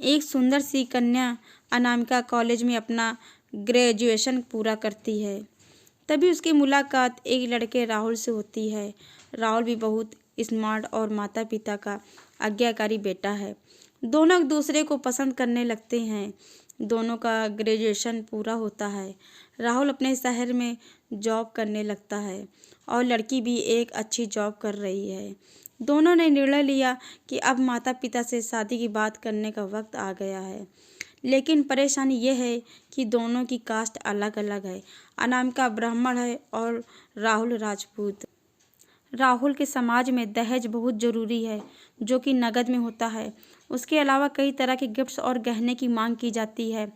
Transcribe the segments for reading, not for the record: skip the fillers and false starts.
एक सुंदर सी कन्या अनामिका कॉलेज में अपना ग्रेजुएशन पूरा करती है। तभी उसकी मुलाकात एक लड़के राहुल से होती है। राहुल भी बहुत स्मार्ट और माता पिता का आज्ञाकारी बेटा है। दोनों एक दूसरे को पसंद करने लगते हैं। दोनों का ग्रेजुएशन पूरा होता है। राहुल अपने शहर में जॉब करने लगता है और लड़की भी एक अच्छी जॉब कर रही है। दोनों ने निर्णय लिया कि अब माता पिता से शादी की बात करने का वक्त आ गया है। लेकिन परेशानी यह है कि दोनों की कास्ट अलग अलग है। अनामिका ब्राह्मण है और राहुल राजपूत। राहुल के समाज में दहेज बहुत ज़रूरी है, जो कि नकद में होता है। उसके अलावा कई तरह के गिफ्ट्स और गहने की मांग की जाती है।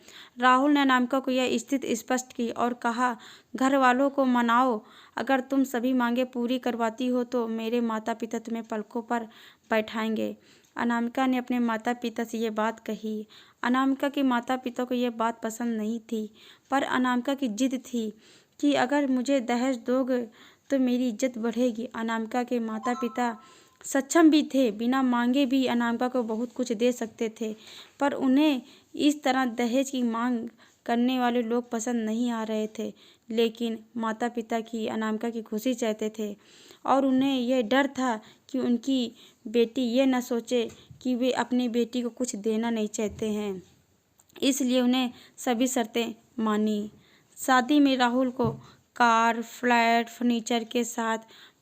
राहुल ने अनामिका को यह स्थिति स्पष्ट की और कहा, घर वालों को मनाओ, अगर तुम सभी मांगें पूरी करवाती हो तो मेरे माता पिता तुम्हें पलकों पर बैठाएंगे। अनामिका ने अपने माता पिता से ये बात कही। अनामिका के माता पिता को यह बात पसंद नहीं थी, पर अनामिका की जिद थी कि अगर मुझे दहेज दोगे तो मेरी इज्जत बढ़ेगी। अनामिका के माता पिता सक्षम भी थे, बिना मांगे भी अनामिका को बहुत कुछ दे सकते थे, पर उन्हें इस तरह दहेज की मांग करने वाले लोग पसंद नहीं आ रहे थे। लेकिन माता पिता की अनामिका की खुशी चाहते थे और उन्हें यह डर था कि उनकी बेटी ये न सोचे कि वे अपनी बेटी को कुछ देना नहीं चाहते हैं, इसलिए उन्हें सभी शर्तें मानी। शादी में राहुल को कार, फ्लैट, फर्नीचर के साथ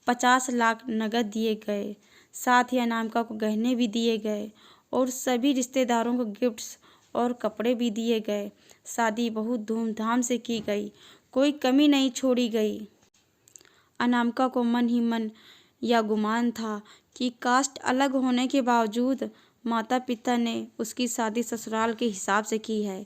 50 लाख नकद दिए गए। साथ ही अनामिका को गहने भी दिए गए और सभी रिश्तेदारों को गिफ्ट्स और कपड़े भी दिए गए। शादी बहुत धूमधाम से की गई, कोई कमी नहीं छोड़ी गई। अनामिका को मन ही मन यह गुमान था कि कास्ट अलग होने के बावजूद माता पिता ने उसकी शादी ससुराल के हिसाब से की है।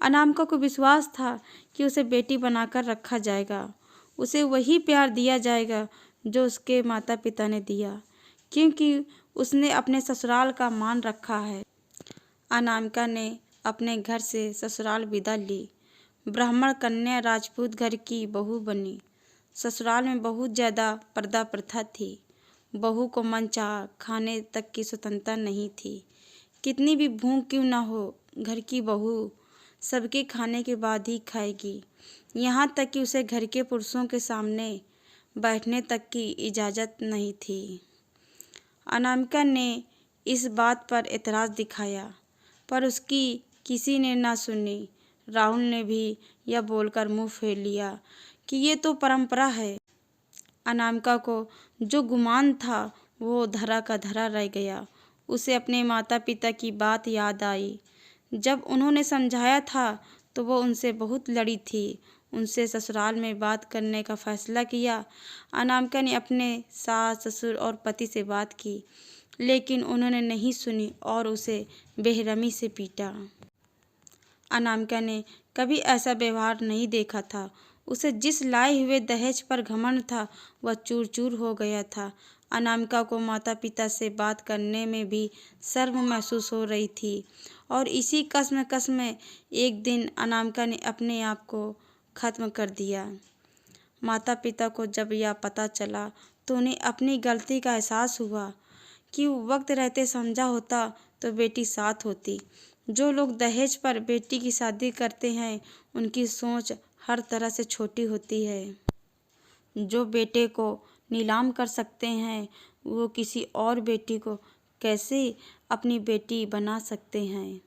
अनामिका को विश्वास था कि उसे बेटी बनाकर रखा जाएगा, उसे वही प्यार दिया जाएगा जो उसके माता पिता ने दिया, क्योंकि उसने अपने ससुराल का मान रखा है। अनामिका ने अपने घर से ससुराल विदा ली। ब्राह्मण कन्या राजपूत घर की बहू बनी। ससुराल में बहुत ज़्यादा पर्दा प्रथा थी। बहू को मनचाहा खाने तक की स्वतंत्रता नहीं थी। कितनी भी भूख क्यों ना हो, घर की बहू सबके खाने के बाद ही खाएगी। यहाँ तक कि उसे घर के पुरुषों के सामने बैठने तक की इजाज़त नहीं थी। अनामिका ने इस बात पर एतराज़ दिखाया, पर उसकी किसी ने ना सुनी। राहुल ने भी यह बोलकर मुंह फेर लिया कि ये तो परंपरा है। अनामिका को जो गुमान था वो धरा का धरा रह गया। उसे अपने माता पिता की बात याद आई। जब उन्होंने समझाया था तो वो उनसे बहुत लड़ी थी। उनसे ससुराल में बात करने का फैसला किया। अनामिका ने अपने सास, ससुर और पति से बात की, लेकिन उन्होंने नहीं सुनी और उसे बेरहमी से पीटा। अनामिका ने कभी ऐसा व्यवहार नहीं देखा था। उसे जिस लाए हुए दहेज पर घमंड था वह चूर चूर हो गया था। अनामिका को माता पिता से बात करने में भी शर्म महसूस हो रही थी और इसी कश्मकश में एक दिन अनामिका ने अपने आप को ख़त्म कर दिया। माता पिता को जब यह पता चला तो उन्हें अपनी गलती का एहसास हुआ कि वक्त रहते समझा होता तो बेटी साथ होती। जो लोग दहेज पर बेटी की शादी करते हैं उनकी सोच हर तरह से छोटी होती है। जो बेटे को नीलाम कर सकते हैं वो किसी और बेटी को कैसे अपनी बेटी बना सकते हैं।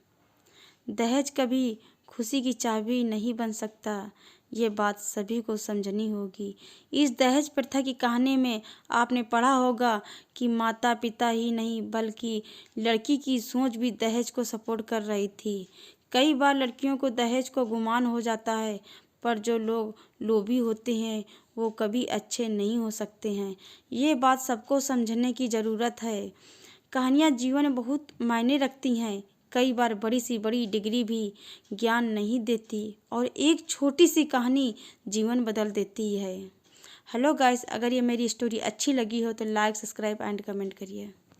दहेज कभी खुशी की चाबी नहीं बन सकता, ये बात सभी को समझनी होगी। इस दहेज प्रथा की कहानी में आपने पढ़ा होगा कि माता पिता ही नहीं बल्कि लड़की की सोच भी दहेज को सपोर्ट कर रही थी। कई बार लड़कियों को दहेज को गुमान हो जाता है, पर जो लोग लोभी होते हैं वो कभी अच्छे नहीं हो सकते हैं। ये बात सबको समझने की ज़रूरत है। कहानियाँ जीवन में बहुत मायने रखती हैं। कई बार बड़ी सी बड़ी डिग्री भी ज्ञान नहीं देती और एक छोटी सी कहानी जीवन बदल देती है। हेलो गाइस, अगर ये मेरी स्टोरी अच्छी लगी हो तो लाइक, सब्सक्राइब एंड कमेंट करिए।